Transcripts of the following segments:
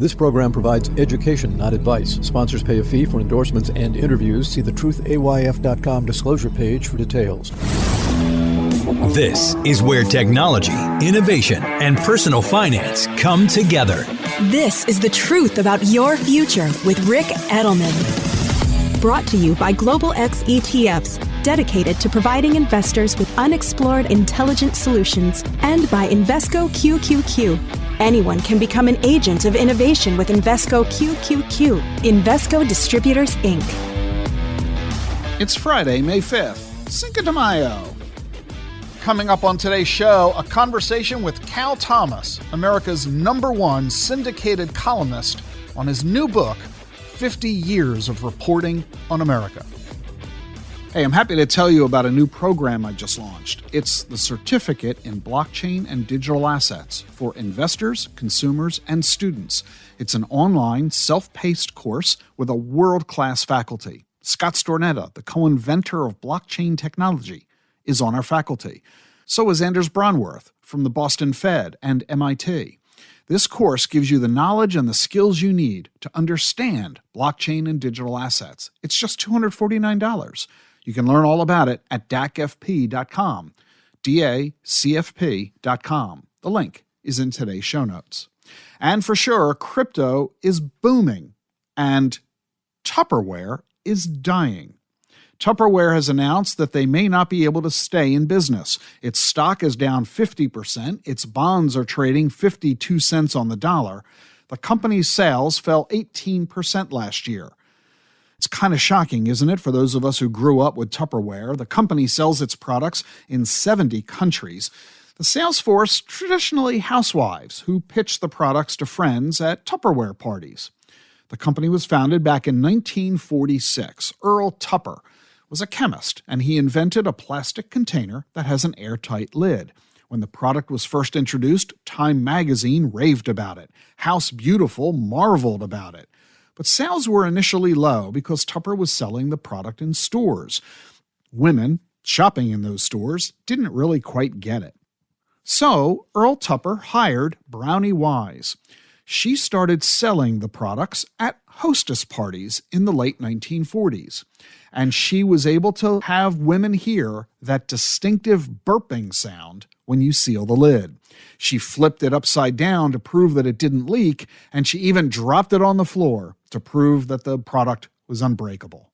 This program provides education, not advice. Sponsors pay a fee for endorsements and interviews. See the truthayf.com disclosure page for details. This is where technology, innovation, and personal finance come together. This is the truth about your future with Rick Edelman. Brought to you by Global X ETFs, dedicated to providing investors with unexplored intelligent solutions, and by Invesco QQQ. Anyone can become an agent of innovation with Invesco QQQ. Invesco Distributors, Inc. It's Friday, May 5th, Cinco de Mayo. Coming up on today's show, a conversation with Cal Thomas, America's #1 syndicated columnist, on his new book, 50 Years of Reporting on America. Hey, I'm happy to tell you about a new program I just launched. It's the Certificate in Blockchain and Digital Assets for investors, consumers, and students. It's an online, self-paced course with a world-class faculty. Scott Stornetta, the co-inventor of blockchain technology, is on our faculty. So is Anders Bronworth from the Boston Fed and MIT. This course gives you the knowledge and the skills you need to understand blockchain and digital assets. It's just $249. You can learn all about it at dacfp.com, dacfp.com. The link is in today's show notes. And for sure, crypto is booming, and Tupperware is dying. Tupperware has announced that they may not be able to stay in business. Its stock is down 50%. Its bonds are trading 52 cents on the dollar. The company's sales fell 18% last year. It's kind of shocking, isn't it, for those of us who grew up with Tupperware? The company sells its products in 70 countries. The sales force, traditionally housewives, who pitch the products to friends at Tupperware parties. The company was founded back in 1946. Earl Tupper was a chemist, and he invented a plastic container that has an airtight lid. When the product was first introduced, Time magazine raved about it. House Beautiful marveled about it. But sales were initially low because Tupper was selling the product in stores. Women shopping in those stores didn't really quite get it. So Earl Tupper hired Brownie Wise. She started selling the products at hostess parties in the late 1940s. And she was able to have women hear that distinctive burping sound when you seal the lid. She flipped it upside down to prove that it didn't leak, and she even dropped it on the floor to prove that the product was unbreakable.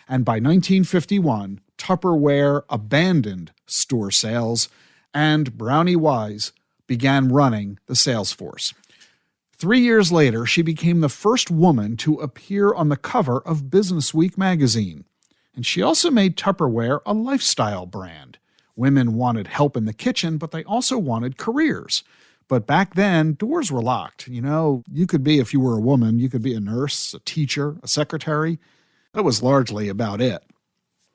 And by 1951, Tupperware abandoned store sales, and Brownie Wise began running the sales force. 3 years later, she became the first woman to appear on the cover of Businessweek magazine. And she also made Tupperware a lifestyle brand. Women wanted help in the kitchen, but they also wanted careers. But back then, doors were locked. You know, you could be, if you were a woman, you could be a nurse, a teacher, a secretary. That was largely about it.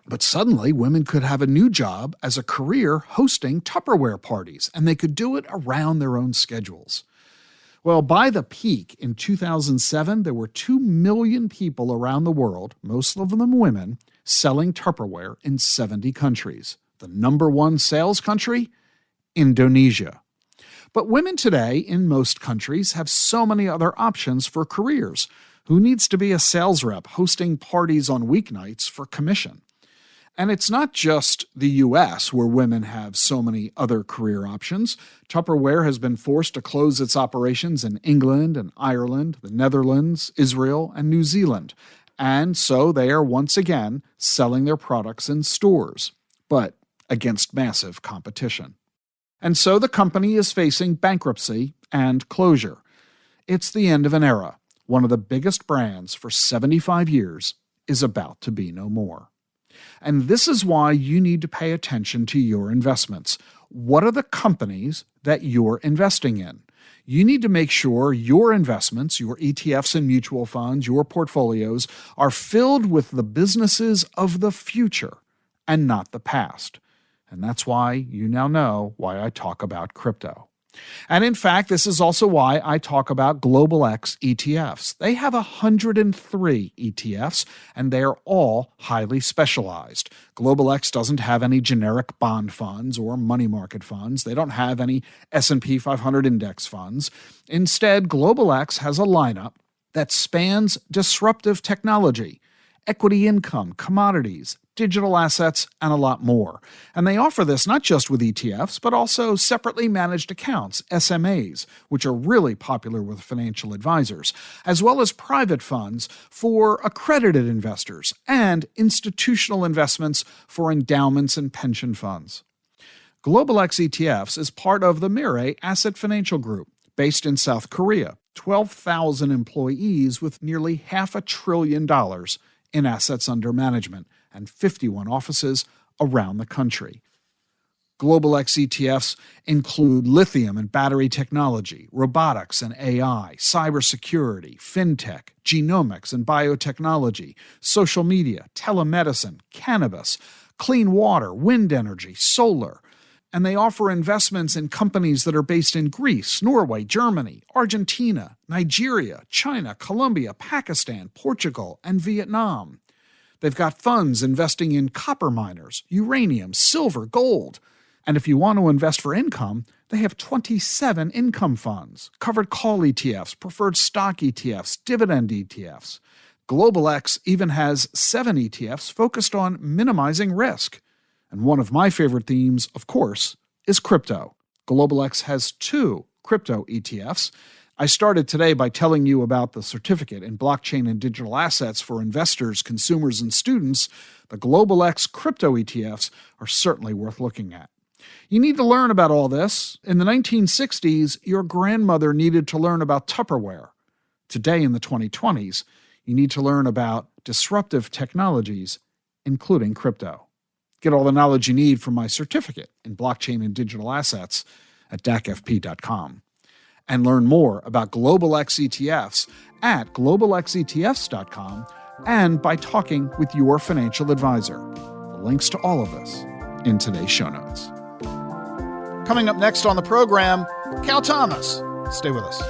But suddenly, women could have a new job as a career hosting Tupperware parties, and they could do it around their own schedules. Well, by the peak in 2007, there were 2 million people around the world, most of them women, selling Tupperware in 70 countries. The #1 sales country? Indonesia. But women today in most countries have so many other options for careers. Who needs to be a sales rep hosting parties on weeknights for commission? And it's not just the U.S. where women have so many other career options. Tupperware has been forced to close its operations in England and Ireland, the Netherlands, Israel, and New Zealand. And so they are once again selling their products in stores, but against massive competition. And so the company is facing bankruptcy and closure. It's the end of an era. One of the biggest brands for 75 years is about to be no more. And this is why you need to pay attention to your investments. What are the companies that you're investing in? You need to make sure your investments, your ETFs and mutual funds, your portfolios are filled with the businesses of the future and not the past. And that's why you now know why I talk about crypto. And in fact, this is also why I talk about Global X ETFs. They have 103 ETFs, and they are all highly specialized. Global X doesn't have any generic bond funds or money market funds. They don't have any S&P 500 index funds. Instead, Global X has a lineup that spans disruptive technology, equity income, commodities, digital assets, and a lot more. And they offer this not just with ETFs, but also separately managed accounts, SMAs, which are really popular with financial advisors, as well as private funds for accredited investors and institutional investments for endowments and pension funds. Global X ETFs is part of the Mirae Asset Financial Group, based in South Korea, 12,000 employees with nearly $500 billion in assets under management and 51 offices around the country. Global X ETFs include lithium and battery technology, robotics and AI, cybersecurity, fintech, genomics and biotechnology, social media, telemedicine, cannabis, clean water, wind energy, solar. And they offer investments in companies that are based in Greece, Norway, Germany, Argentina, Nigeria, China, Colombia, Pakistan, Portugal, and Vietnam. They've got funds investing in copper miners, uranium, silver, gold. And if you want to invest for income, they have 27 income funds, covered call ETFs, preferred stock ETFs, dividend ETFs. Global X even has 7 ETFs focused on minimizing risk. And one of my favorite themes, of course, is crypto. Global X has 2 crypto ETFs. I started today by telling you about the certificate in blockchain and digital assets for investors, consumers, and students. The Global X crypto ETFs are certainly worth looking at. You need to learn about all this. In the 1960s, your grandmother needed to learn about Tupperware. Today, in the 2020s, you need to learn about disruptive technologies, including crypto. Get all the knowledge you need from my certificate in blockchain and digital assets at dacfp.com. And learn more about Global X ETFs at globalxetfs.com and by talking with your financial advisor. The links to all of this in today's show notes. Coming up next on the program, Cal Thomas. Stay with us.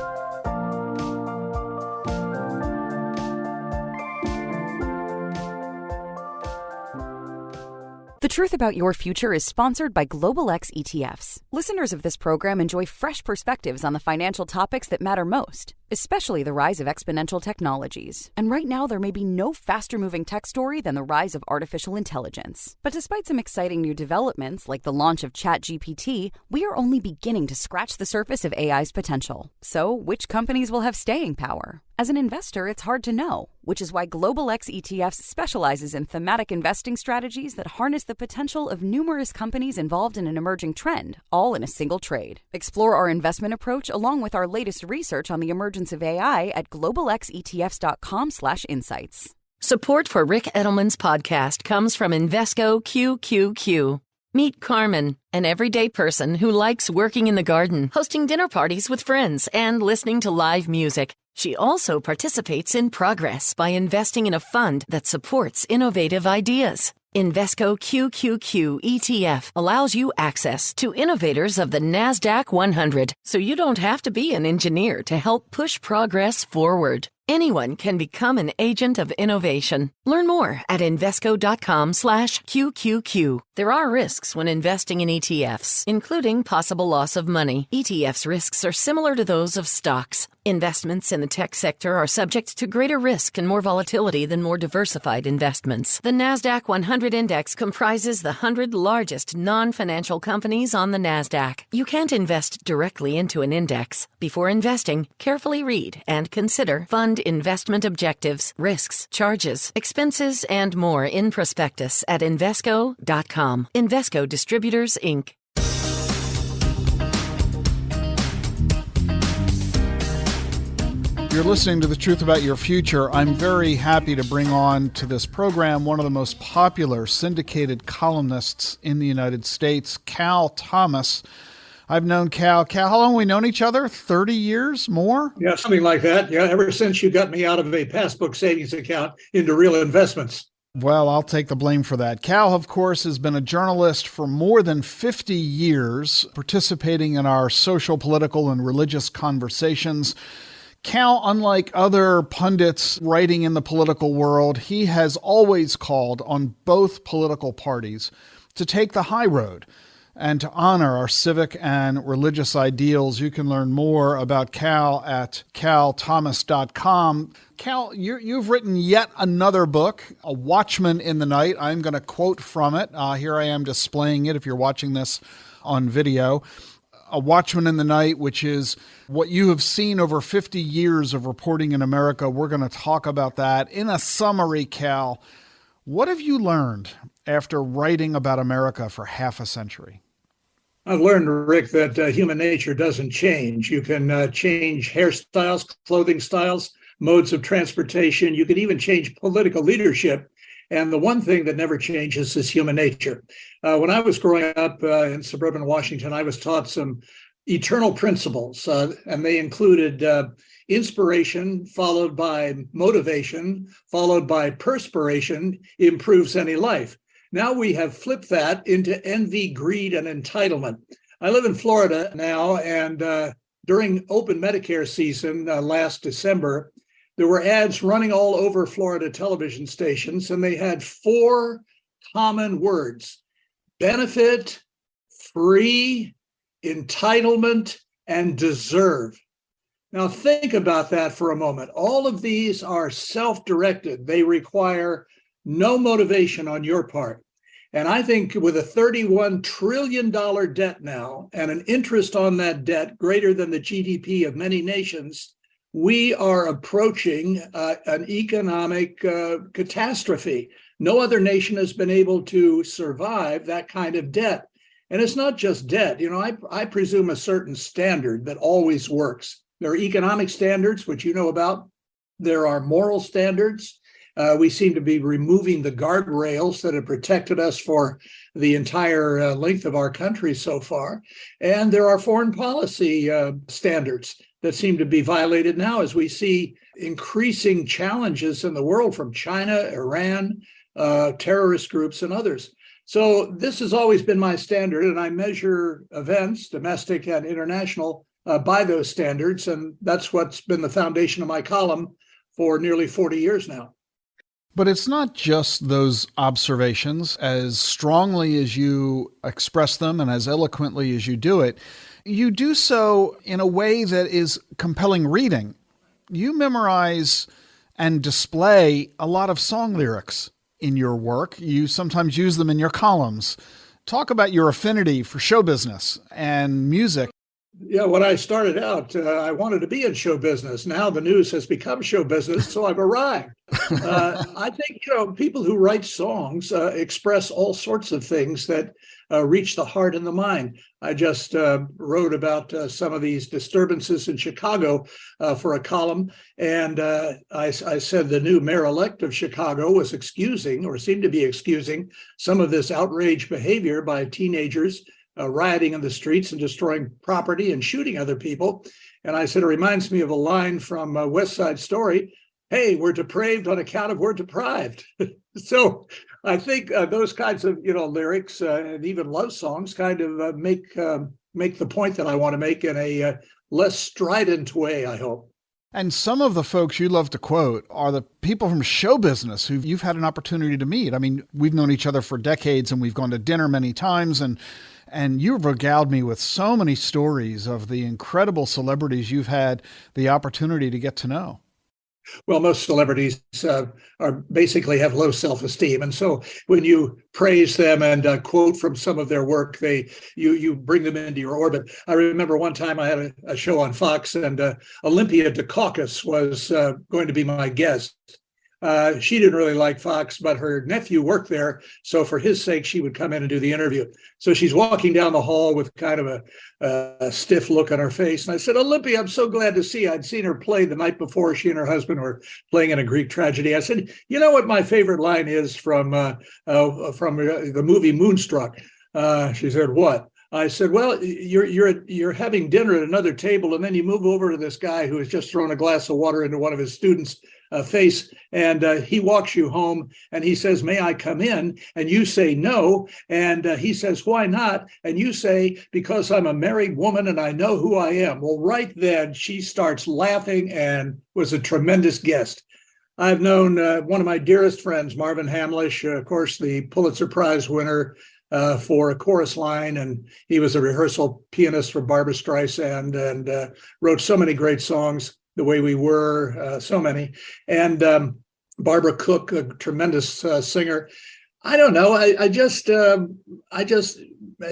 The Truth About Your Future is sponsored by Global X ETFs. Listeners of this program enjoy fresh perspectives on the financial topics that matter most, especially the rise of exponential technologies. And right now, there may be no faster-moving tech story than the rise of artificial intelligence. But despite some exciting new developments, like the launch of ChatGPT, we are only beginning to scratch the surface of AI's potential. So, which companies will have staying power? As an investor, it's hard to know, which is why Global X ETFs specializes in thematic investing strategies that harness the potential of numerous companies involved in an emerging trend, all in a single trade. Explore our investment approach along with our latest research on the emergence of AI at globalxetfs.com/insights. Support for Rick Edelman's podcast comes from Invesco QQQ. Meet Carmen, an everyday person who likes working in the garden, hosting dinner parties with friends, and listening to live music. She also participates in Progress by investing in a fund that supports innovative ideas. Invesco QQQ ETF allows you access to innovators of the NASDAQ 100, so you don't have to be an engineer to help push progress forward. Anyone can become an agent of innovation. Learn more at Invesco.com/QQQ. There are risks when investing in ETFs, including possible loss of money. ETFs' risks are similar to those of stocks. Investments in the tech sector are subject to greater risk and more volatility than more diversified investments. The NASDAQ 100 index comprises the 100 largest non-financial companies on the NASDAQ. You can't invest directly into an index. Before investing, carefully read and consider fund investment objectives, risks, charges, expenses, and more in prospectus at Invesco.com. Invesco Distributors, Inc. You're listening to The Truth About Your Future. I'm very happy to bring on to this program one of the most popular syndicated columnists in the United States, Cal Thomas. I've known Cal. Cal, how long have we known each other? 30 years? More? Yeah, something like that. Yeah, ever since you got me out of a passbook savings account into real investments. Well, I'll take the blame for that. Cal, of course, has been a journalist for more than 50 years, participating in our social, political, and religious conversations. Cal, unlike other pundits writing in the political world, he has always called on both political parties to take the high road and to honor our civic and religious ideals. You can learn more about Cal at calthomas.com. Cal, you've written yet another book, A Watchman in the Night. I'm going to quote from it. Here I am displaying it if you're watching this on video. A Watchman in the Night, which is what you have seen over 50 years of reporting in America. We're going to talk about that. In a summary, Cal, what have you learned after writing about America for half a century? I've learned, Rick, that human nature doesn't change. You can change hairstyles, clothing styles, modes of transportation. You can even change political leadership. And the one thing that never changes is human nature. When I was growing up in suburban Washington, I was taught some eternal principles, and they included inspiration followed by motivation, followed by perspiration improves any life. Now we have flipped that into envy, greed, and entitlement. I live in Florida now, and during open Medicare season last December, there were ads running all over Florida television stations, and they had 4 common words: benefit, free, entitlement, and deserve. Now think about that for a moment. All of these are self-directed. They require no motivation on your part. And I think with a $31 trillion debt now and an interest on that debt greater than the GDP of many nations, we are approaching an economic catastrophe. No other nation has been able to survive that kind of debt. And it's not just debt. You know, I presume a certain standard that always works. There are economic standards, which you know about. There are moral standards. We seem to be removing the guardrails that have protected us for the entire length of our country so far. And there are foreign policy standards that seem to be violated now as we see increasing challenges in the world from China, Iran, terrorist groups, and others. So this has always been my standard, and I measure events, domestic and international, by those standards. And that's what's been the foundation of my column for nearly 40 years now. But it's not just those observations. As strongly as you express them and as eloquently as you do so in a way that is compelling reading. You memorize and display a lot of song lyrics in your work. You sometimes use them in your columns. Talk about your affinity for show business and music. Yeah, when I started out, I wanted to be in show business. Now the news has become show business, so I've arrived. I think, people who write songs express all sorts of things that reach the heart and the mind. I just wrote about some of these disturbances in Chicago for a column, and I said the new mayor-elect of Chicago was excusing, or seemed to be excusing, some of this outrage behavior by teenagers rioting in the streets and destroying property and shooting other people. And I said, it reminds me of a line from West Side Story. Hey, we're depraved on account of we're deprived. So I think those kinds of, lyrics and even love songs kind of make the point that I want to make in a less strident way, I hope. And some of the folks you love to quote are the people from show business who you've had an opportunity to meet. I mean, we've known each other for decades and we've gone to dinner many times, and you've regaled me with so many stories of the incredible celebrities you've had the opportunity to get to know. Well, most celebrities are basically have low self-esteem, and so when you praise them and quote from some of their work, you bring them into your orbit. I remember one time I had a show on Fox, and Olympia Dukakis was going to be my guest. She didn't really like Fox, but her nephew worked there. So for his sake, she would come in and do the interview. So she's walking down the hall with kind of a stiff look on her face. And I said, Olympia, I'm so glad to see you. I'd seen her play the night before. She and her husband were playing in a Greek tragedy. I said, you know what my favorite line is from the movie Moonstruck? She said, what? I said, well, you're having dinner at another table, and then you move over to this guy who has just thrown a glass of water into one of his students' face, and he walks you home, and he says, "May I come in?" And you say no, and he says, "Why not?" And you say, "Because I'm a married woman and I know who I am." Well, right then she starts laughing and was a tremendous guest. I've known one of my dearest friends, Marvin Hamlish, of course, the Pulitzer Prize winner for a chorus line, and he was a rehearsal pianist for Barbra Streisand and wrote so many great songs, "The Way We Were," so many. And Barbara Cook, a tremendous singer. I don't know. I just have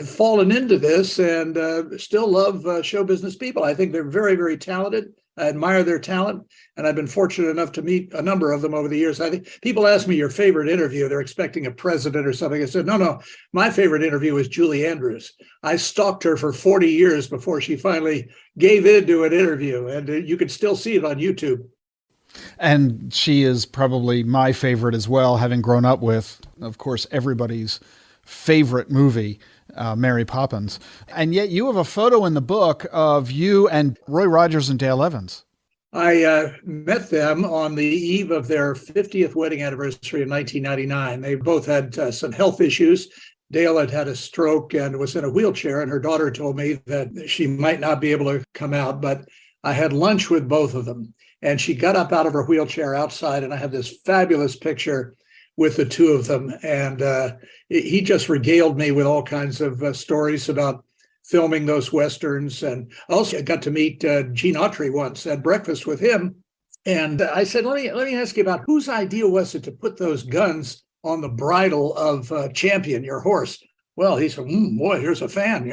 fallen into this and still love show business people. I think they're very, very talented. I admire their talent, and I've been fortunate enough to meet a number of them over the years. I think people ask me your favorite interview. They're expecting a president or something. I said, no. My favorite interview was Julie Andrews. I stalked her for 40 years before she finally gave in to an interview, and you can still see it on YouTube. And she is probably my favorite as well, having grown up with, of course, everybody's favorite movie, Mary Poppins. And yet you have a photo in the book of you and Roy Rogers and Dale Evans. I met them on the eve of their 50th wedding anniversary in 1999. They both had some health issues. Dale had a stroke and was in a wheelchair, and her daughter told me that she might not be able to come out, but I had lunch with both of them. And she got up out of her wheelchair outside, and I have this fabulous picture with the two of them. And he just regaled me with all kinds of stories about filming those Westerns. And also I got to meet Gene Autry once at breakfast with him. And I said, let me ask you about whose idea was it to put those guns on the bridle of Champion, your horse? Well, he said, boy, here's a fan.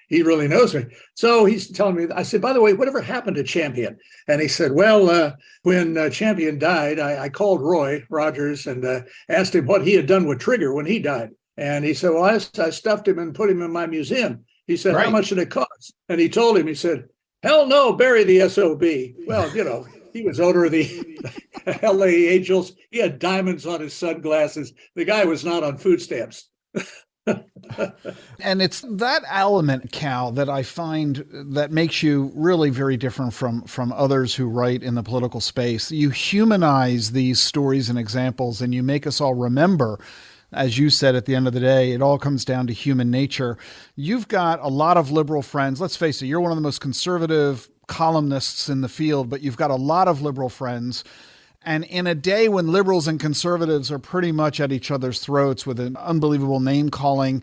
He really knows me. So he's telling me, I said, by the way, whatever happened to Champion? And he said, well, when Champion died, I called Roy Rogers and asked him what he had done with Trigger when he died. And he said, well, I stuffed him and put him in my museum. He said, right. How much did it cost? And he told him, he said, hell no, bury the SOB. Well, he was owner of the LA Angels. He had diamonds on his sunglasses. The guy was not on food stamps. And it's that element, Cal, that I find that makes you really very different from others who write in the political space. You humanize these stories and examples, and you make us all remember, as you said, at the end of the day, it all comes down to human nature. You've got a lot of liberal friends. Let's face it, you're one of the most conservative columnists in the field, but you've got a lot of liberal friends. And in a day when liberals and conservatives are pretty much at each other's throats with an unbelievable name calling,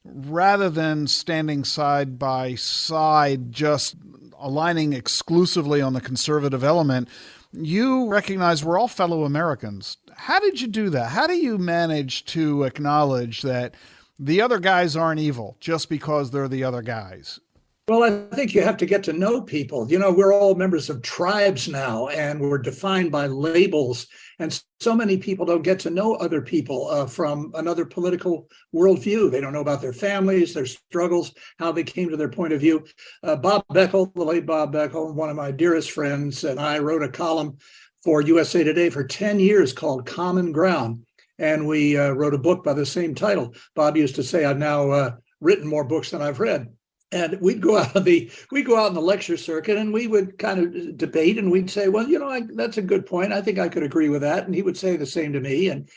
rather than standing side by side, just aligning exclusively on the conservative element, you recognize we're all fellow Americans. How did you do that? How do you manage to acknowledge that the other guys aren't evil just because they're the other guys? Well, I think you have to get to know people. We're all members of tribes now, and we're defined by labels. And so many people don't get to know other people from another political worldview. They don't know about their families, their struggles, how they came to their point of view. Bob Beckel, the late Bob Beckel, one of my dearest friends, and I wrote a column for USA Today for 10 years called Common Ground. And we wrote a book by the same title. Bob used to say, I've now written more books than I've read. And we'd go out on the lecture circuit, and we would kind of debate, and we'd say, well, that's a good point. I think I could agree with that. And he would say the same to me. And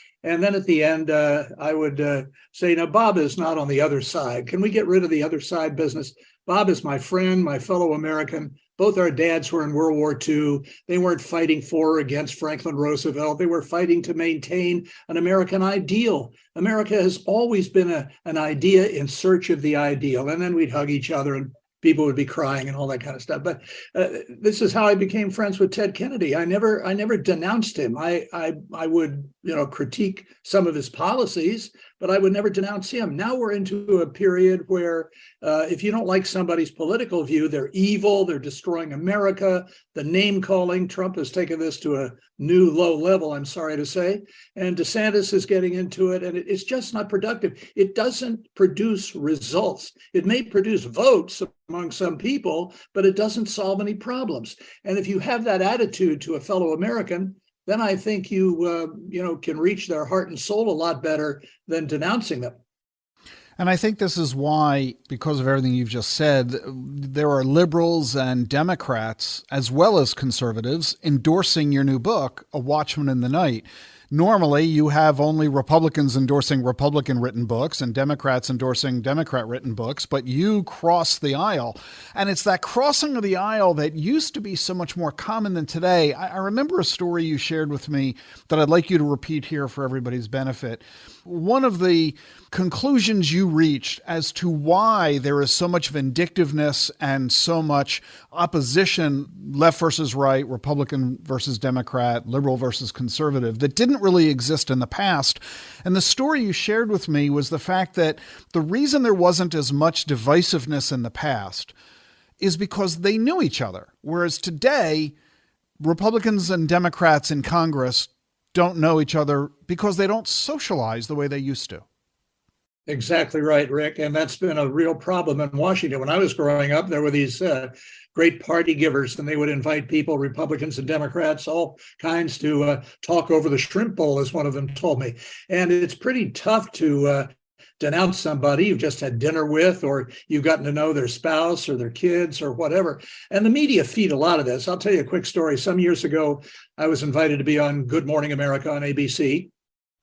then at the end, I would say, no, Bob is not on the other side. Can we get rid of the other side business? Bob is my friend, my fellow American. Both our dads were in World War II. They weren't fighting for or against Franklin Roosevelt. They were fighting to maintain an American ideal. America has always been an idea in search of the ideal. And then we'd hug each other and people would be crying and all that kind of stuff. But this is how I became friends with Ted Kennedy. I never denounced him. I would, critique some of his policies, but I would never denounce him. Now we're into a period where if you don't like somebody's political view, they're evil, they're destroying America, the name calling. Trump has taken this to a new low level, I'm sorry to say. And DeSantis is getting into it, and it's just not productive. It doesn't produce results. It may produce votes among some people, but it doesn't solve any problems. And if you have that attitude to a fellow American, then I think you can reach their heart and soul a lot better than denouncing them. And I think this is why, because of everything you've just said, there are liberals and Democrats, as well as conservatives, endorsing your new book, A Watchman in the Night. Normally, you have only Republicans endorsing Republican-written books and Democrats endorsing Democrat-written books, but you cross the aisle. And it's that crossing of the aisle that used to be so much more common than today. I remember a story you shared with me that I'd like you to repeat here for everybody's benefit. One of the conclusions you reached as to why there is so much vindictiveness and so much opposition, left versus right, Republican versus Democrat, liberal versus conservative, that didn't really exist in the past. And the story you shared with me was the fact that the reason there wasn't as much divisiveness in the past is because they knew each other. Whereas today, Republicans and Democrats in Congress don't know each other because they don't socialize the way they used to. Exactly right, Rick. And that's been a real problem in Washington. When I was growing up, there were these great party givers, and they would invite people, Republicans and Democrats, all kinds, to talk over the shrimp bowl, as one of them told me. And it's pretty tough to denounce somebody you've just had dinner with, or you've gotten to know their spouse or their kids or whatever. And the media feed a lot of this. I'll tell you a quick story. Some years ago, I was invited to be on Good Morning America on ABC.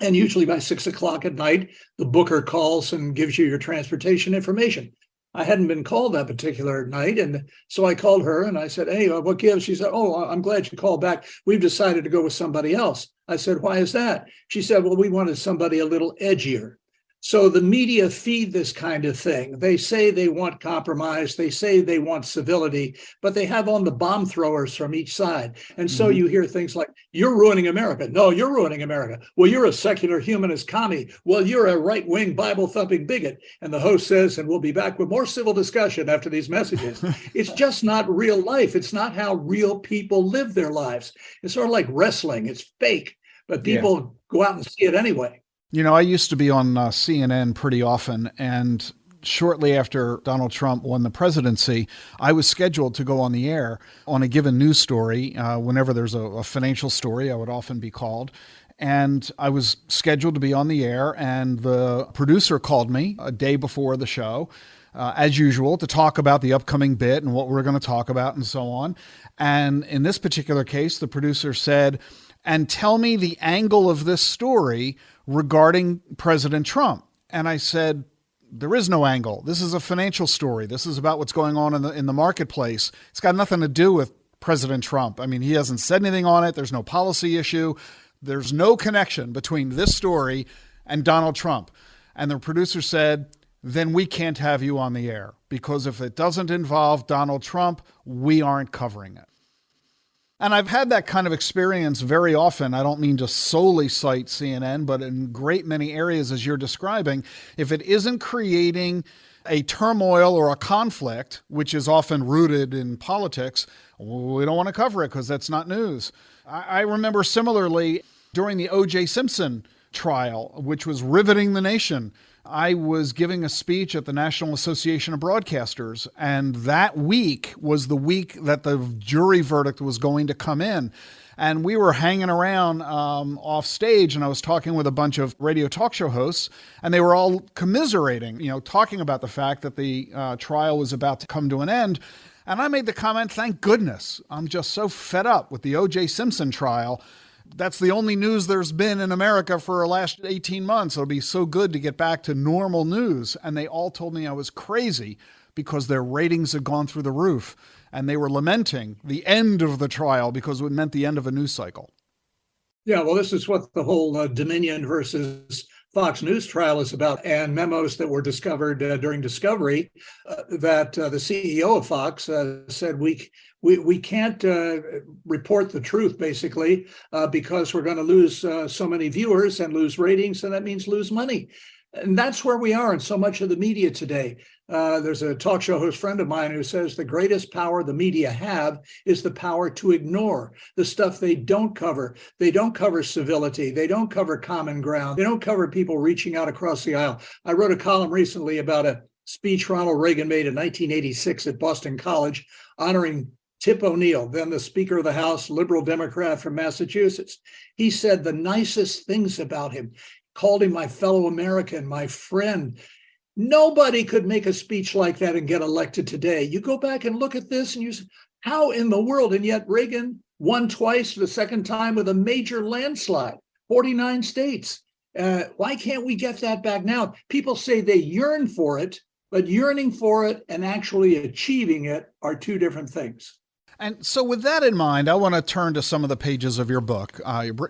And usually by 6 o'clock at night, the booker calls and gives you your transportation information. I hadn't been called that particular night. And so I called her and I said, hey, what gives? She said, oh, I'm glad you called back. We've decided to go with somebody else. I said, why is that? She said, well, we wanted somebody a little edgier. So the media feed this kind of thing. They say they want compromise. They say they want civility, but they have on the bomb throwers from each side. And so you hear things like, you're ruining America. No, you're ruining America. Well, you're a secular humanist commie. Well, you're a right-wing Bible-thumping bigot. And the host says, and we'll be back with more civil discussion after these messages. It's just not real life. It's not how real people live their lives. It's sort of like wrestling. It's fake, but people go out and see it anyway. You know, I used to be on CNN pretty often, and shortly after Donald Trump won the presidency, I was scheduled to go on the air on a given news story. Whenever there's a financial story, I would often be called. And I was scheduled to be on the air, and the producer called me a day before the show, as usual, to talk about the upcoming bit and what we're going to talk about and so on. And in this particular case, the producer said, and tell me the angle of this story regarding President Trump. And I said, there is no angle. This is a financial story. This is about what's going on in the marketplace. It's got nothing to do with President Trump. I mean, he hasn't said anything on it. There's no policy issue. There's no connection between this story and Donald Trump. And the producer said, then we can't have you on the air, because if it doesn't involve Donald Trump, we aren't covering it. And I've had that kind of experience very often. I don't mean to solely cite CNN, but in great many areas, as you're describing, if it isn't creating a turmoil or a conflict, which is often rooted in politics, we don't want to cover it because that's not news. I remember similarly during the O.J. Simpson trial, which was riveting the nation, I was giving a speech at the National Association of Broadcasters, and that week was the week that the jury verdict was going to come in. And we were hanging around off stage, and I was talking with a bunch of radio talk show hosts, and they were all commiserating, talking about the fact that the trial was about to come to an end. And I made the comment, thank goodness, I'm just so fed up with the O.J. Simpson trial. That's the only news there's been in America for the last 18 months. It'll be so good to get back to normal news. And they all told me I was crazy because their ratings had gone through the roof. And they were lamenting the end of the trial because it meant the end of a news cycle. Yeah, well, this is what the whole Dominion versus Fox News trial is about, and memos that were discovered during discovery that the CEO of Fox said we can't report the truth, basically, because we're going to lose so many viewers and lose ratings, and that means lose money. And that's where we are in so much of the media today. There's a talk show host friend of mine who says the greatest power the media have is the power to ignore the stuff they don't cover. They don't cover civility. They don't cover common ground. They don't cover people reaching out across the aisle. I wrote a column recently about a speech Ronald Reagan made in 1986 at Boston College honoring Tip O'Neill, then the Speaker of the House, liberal Democrat from Massachusetts. He said the nicest things about him, called him my fellow American, my friend. Nobody could make a speech like that and get elected today. You go back and look at this and you say, how in the world? And yet Reagan won twice, the second time with a major landslide, 49 states. Why can't we get that back now? People say they yearn for it, but yearning for it and actually achieving it are two different things. And so with that in mind, I want to turn to some of the pages of your book,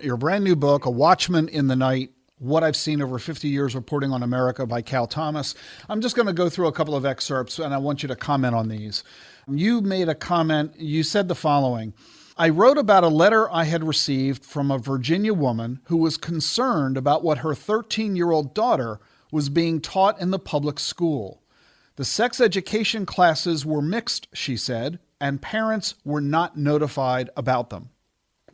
your brand new book, A Watchman in the Night, What I've Seen Over 50 Years Reporting on America by Cal Thomas. I'm just going to go through a couple of excerpts, and I want you to comment on these. You made a comment. You said the following: I wrote about a letter I had received from a Virginia woman who was concerned about what her 13-year-old daughter was being taught in the public school. The sex education classes were mixed, she said, and parents were not notified about them.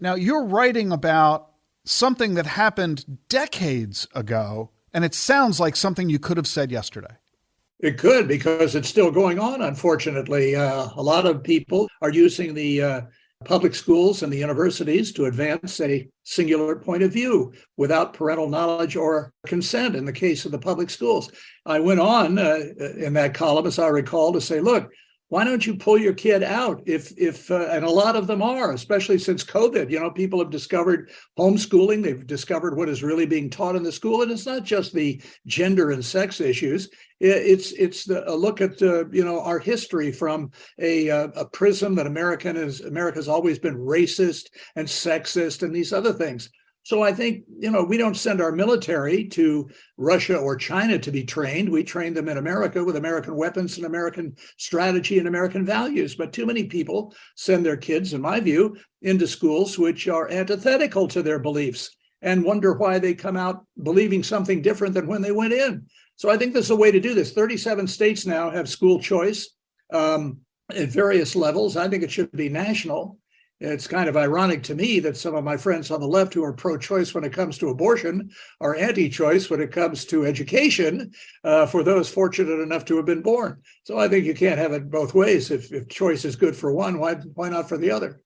Now, you're writing about something that happened decades ago, and it sounds like something you could have said yesterday. It could, because it's still going on, unfortunately. A lot of people are using the public schools and the universities to advance a singular point of view without parental knowledge or consent in the case of the public schools. I went on in that column, as I recall, to say, look, why don't you pull your kid out? If and a lot of them are, especially since COVID. You know, people have discovered homeschooling. They've discovered what is really being taught in the school, and it's not just the gender and sex issues. It's a look at our history from a prism that America's always been racist and sexist and these other things. So I think, we don't send our military to Russia or China to be trained. We train them in America with American weapons and American strategy and American values. But too many people send their kids, in my view, into schools which are antithetical to their beliefs and wonder why they come out believing something different than when they went in. So I think there's a way to do this. 37 states now have school choice at various levels. I think it should be national. It's kind of ironic to me that some of my friends on the left who are pro-choice when it comes to abortion are anti-choice when it comes to education for those fortunate enough to have been born. So I think you can't have it both ways. If choice is good for one, why not for the other?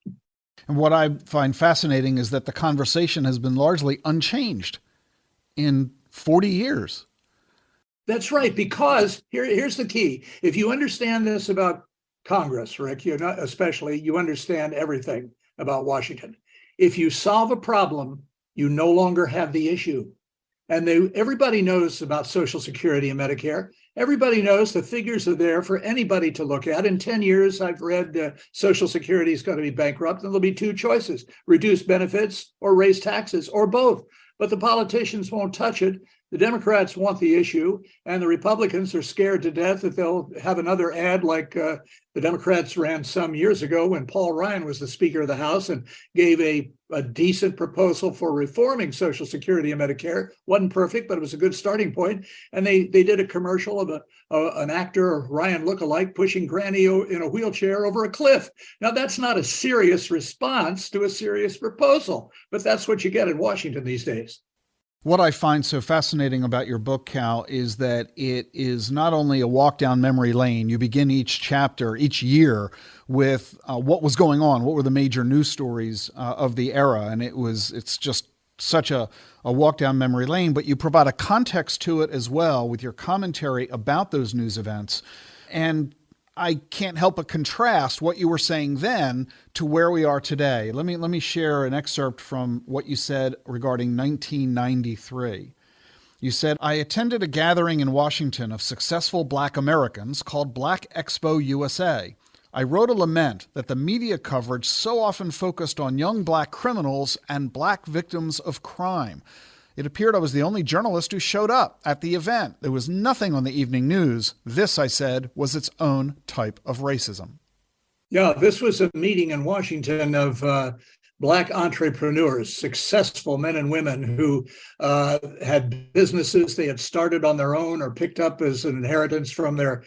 And what I find fascinating is that the conversation has been largely unchanged in 40 years. That's right, because here's the key. If you understand this about Congress, Rick, you understand everything about Washington. If you solve a problem, you no longer have the issue. And everybody knows about Social Security and Medicare. Everybody knows the figures are there for anybody to look at. In 10 years, I've read Social Security is going to be bankrupt, and there'll be two choices: reduce benefits or raise taxes, or both. But the politicians won't touch it. The Democrats want the issue, and the Republicans are scared to death that they'll have another ad like the Democrats ran some years ago when Paul Ryan was the Speaker of the House and gave a decent proposal for reforming Social Security and Medicare. Wasn't perfect, but it was a good starting point. And they did a commercial of an actor, Ryan lookalike, pushing Granny in a wheelchair over a cliff. Now, that's not a serious response to a serious proposal, but that's what you get in Washington these days. What I find so fascinating about your book, Cal, is that it is not only a walk down memory lane. You begin each chapter, each year, with what was going on, what were the major news stories of the era, and it's just such a walk down memory lane, but you provide a context to it as well with your commentary about those news events. And I can't help but contrast what you were saying then to where we are today. Let me share an excerpt from what you said regarding 1993. You said, I attended a gathering in Washington of successful Black Americans called Black Expo USA. I wrote a lament that the media coverage so often focused on young Black criminals and Black victims of crime. It appeared I was the only journalist who showed up at the event. There was nothing on the evening news. This, I said, was its own type of racism. Yeah, this was a meeting in Washington of Black entrepreneurs, successful men and women who had businesses they had started on their own or picked up as an inheritance from their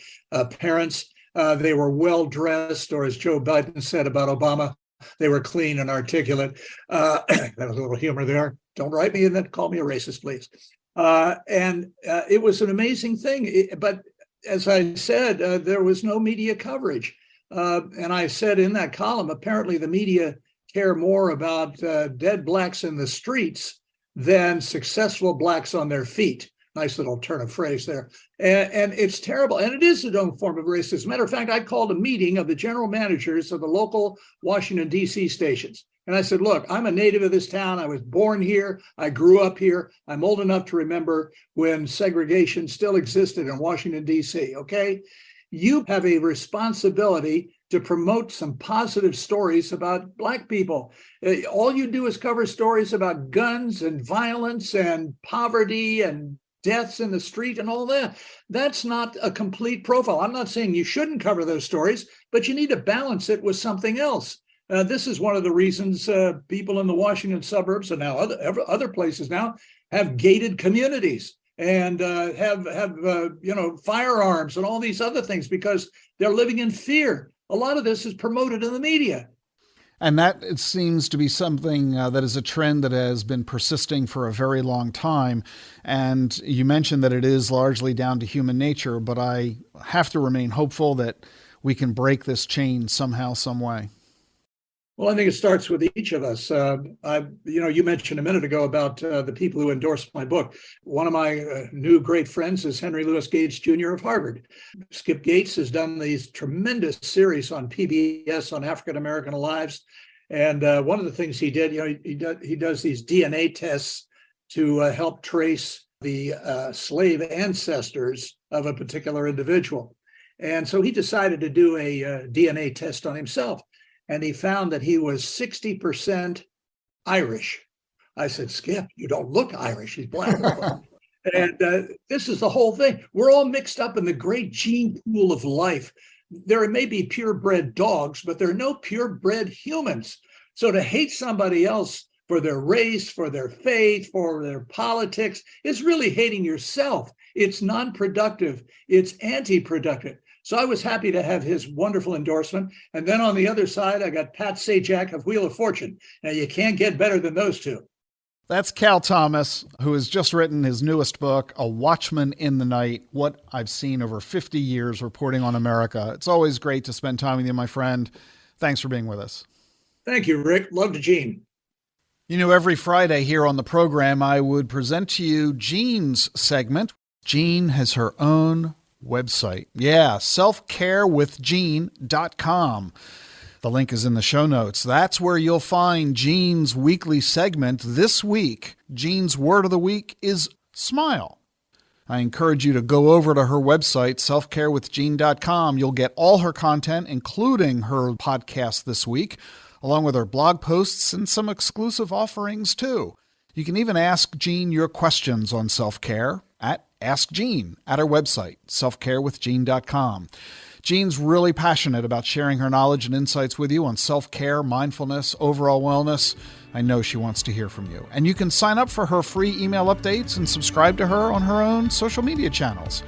parents. They were well-dressed, or as Joe Biden said about Obama, they were clean and articulate. That was a little humor there. Don't write me and then call me a racist, please. And it was an amazing thing. But as I said, there was no media coverage. And I said in that column, apparently the media care more about dead Blacks in the streets than successful Blacks on their feet. Nice little turn of phrase there. And it's terrible. And it is a known form of racism. As a matter of fact, I called a meeting of the general managers of the local Washington, D.C. stations. And I said, look, I'm a native of this town. I was born here. I grew up here. I'm old enough to remember when segregation still existed in Washington, D.C., okay? You have a responsibility to promote some positive stories about Black people. All you do is cover stories about guns and violence and poverty and deaths in the street and all that. That's not a complete profile. I'm not saying you shouldn't cover those stories, but you need to balance it with something else. This is one of the reasons people in the Washington suburbs and now other places now have gated communities and have firearms and all these other things because they're living in fear. A lot of this is promoted in the media. And that, it seems to be something that is a trend that has been persisting for a very long time. And you mentioned that it is largely down to human nature, but I have to remain hopeful that we can break this chain somehow, some way. Well, I think it starts with each of us. You mentioned a minute ago about the people who endorsed my book. One of my new great friends is Henry Louis Gates, Jr. of Harvard. Skip Gates has done these tremendous series on PBS on African-American lives. And one of the things he did, he does these DNA tests to help trace the slave ancestors of a particular individual. And so he decided to do a DNA test on himself. And he found that he was 60% Irish. I said, Skip, you don't look Irish. He's Black. And this is the whole thing. We're all mixed up in the great gene pool of life. There may be purebred dogs, but there are no purebred humans. So to hate somebody else for their race, for their faith, for their politics, is really hating yourself. It's non-productive. It's anti-productive. So I was happy to have his wonderful endorsement. And then on the other side, I got Pat Sajak of Wheel of Fortune. Now, you can't get better than those two. That's Cal Thomas, who has just written his newest book, A Watchman in the Night, What I've Seen Over 50 Years Reporting on America. It's always great to spend time with you, my friend. Thanks for being with us. Thank you, Rick. Love to Gene. Every Friday here on the program, I would present to you Jean's segment. Jean has her own website. Yeah, selfcarewithjean.com. The link is in the show notes. That's where you'll find Jean's weekly segment. This week, Jean's word of the week is smile. I encourage you to go over to her website, selfcarewithjean.com. You'll get all her content, including her podcast this week, along with her blog posts and some exclusive offerings too. You can even ask Jean your questions on self-care at Ask Jean at her website, selfcarewithjean.com. Jean's really passionate about sharing her knowledge and insights with you on self-care, mindfulness, overall wellness. I know she wants to hear from you. And you can sign up for her free email updates and subscribe to her on her own social media channels.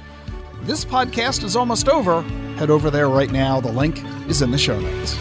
This podcast is almost over. Head over there right now. The link is in the show notes.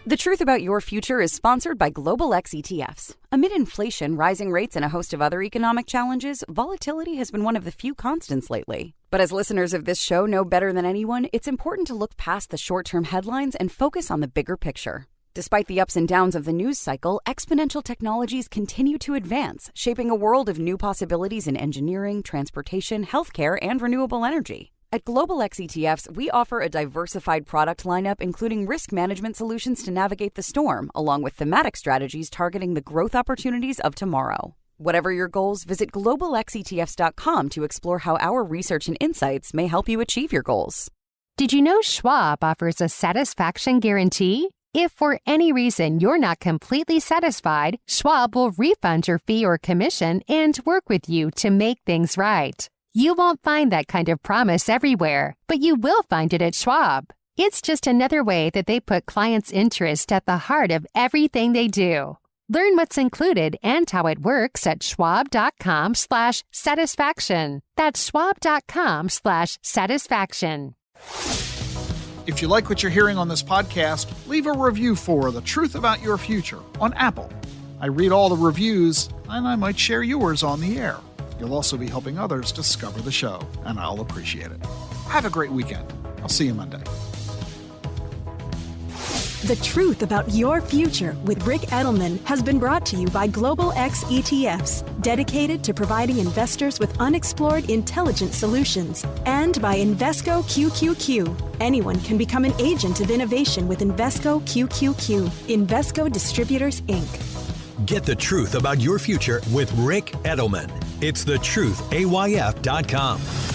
The Truth About Your Future is sponsored by Global X ETFs. Amid inflation, rising rates, and a host of other economic challenges, volatility has been one of the few constants lately. But as listeners of this show know better than anyone, it's important to look past the short-term headlines and focus on the bigger picture. Despite the ups and downs of the news cycle, exponential technologies continue to advance, shaping a world of new possibilities in engineering, transportation, healthcare, and renewable energy. At Global X ETFs, we offer a diversified product lineup including risk management solutions to navigate the storm, along with thematic strategies targeting the growth opportunities of tomorrow. Whatever your goals, visit globalxetfs.com to explore how our research and insights may help you achieve your goals. Did you know Schwab offers a satisfaction guarantee? If for any reason you're not completely satisfied, Schwab will refund your fee or commission and work with you to make things right. You won't find that kind of promise everywhere, but you will find it at Schwab. It's just another way that they put clients' interest at the heart of everything they do. Learn what's included and how it works at schwab.com/satisfaction. That's schwab.com/satisfaction. If you like what you're hearing on this podcast, leave a review for The Truth About Your Future on Apple. I read all the reviews, and I might share yours on the air. You'll also be helping others discover the show, and I'll appreciate it. Have a great weekend. I'll see you Monday. The Truth About Your Future with Rick Edelman has been brought to you by Global X ETFs, dedicated to providing investors with unexplored intelligent solutions, and by Invesco QQQ. Anyone can become an agent of innovation with Invesco QQQ. Invesco Distributors, Inc. Get the truth about your future with Rick Edelman. It's thetruthayf.com.